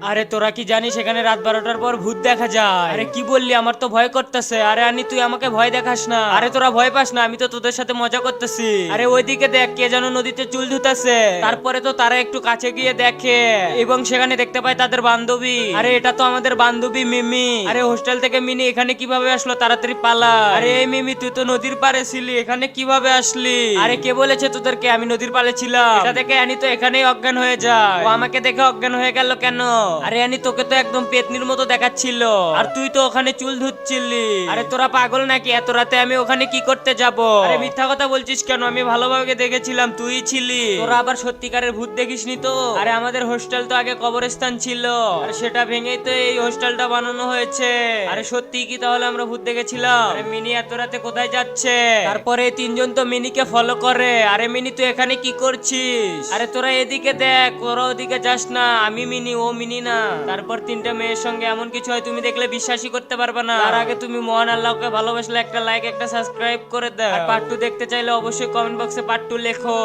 আরে তোরা কি জানিস এখানে রাত 12টার পর ভূত দেখা যায়? আরে কি বললি, আমার তো ভয় করতেছে। আরে আনি তুই আমাকে ভয় দেখাস না। আরে তোরা ভয় পাস না, আমি তো তোদের সাথে মজা করতেছি। আরে ওইদিকে দেখ, কে যেন নদীতে চুল ধুতাছে। তারপরে তো তারা একটু কাছে গিয়ে দেখে এবং সেখানে দেখতে পায় তাদের বান্ধবী। আরে এটা তো আমাদের বান্ধবী মিমি। আরে হোস্টেল থেকে মিনি এখানে কিভাবে আসলো? তাড়াতাড়ি পালা। আরে এই মিমি, তুই তো নদীর পাড়ে ছিলি, এখানে কিভাবে আসলি? আরে কে বলেছে তোদেরকে আমি নদীর পাড়ে ছিলাম? এটা দেখে আনি তো এখানেই অজ্ঞান হয়ে যায়। ও আমাকে দেখে অজ্ঞান হয়ে গেল কেন? আরে আনি তোকে তো একদম পেতনির মতো দেখাচ্ছিল, আর তুই তো ওখানে চুল ধুচ্ছিলি। আরে তোরা পাগল নাকি? এত রাতে আমি ওখানে কি করতে যাব? আরে মিথ্যা কথা বলছিস কেন? আমি ভালোভাবে দেখেছিলাম তুই ছিলি। তোরা আবার সত্যিকারের ভূত দেখিসনি তো? আরে আমাদের হোস্টেল তো আগে কবরস্থান ছিল, আর সেটা ভেঙেই তো এই হোস্টেলটা বানানো হয়েছে। আরে সত্যি কি তাহলে আমরা ভূত দেখেছিলাম? আরে মিনি এত রাতে কোথায় যাচ্ছে? তারপরে এই তিনজন তো মিনিকে ফলো করে। আরে মিনি তুই এখানে কি করছিস? আরে তোরা এদিকে দেখ, ওরা ওদিকে যাস না। আমি মিনি, ও মিনি না। তারপর তিনটা মেয়ের সঙ্গে এমন কিছু হয় তুমি দেখলে বিশ্বাসই করতে পারবে না। তার আগে তুমি মহান আল্লাহকে ভালোবাসলে একটা লাইক একটা সাবস্ক্রাইব করে দাও। আর পার্ট 2 দেখতে চাইলে অবশ্যই কমেন্ট বক্সে পার্ট 2 লেখো।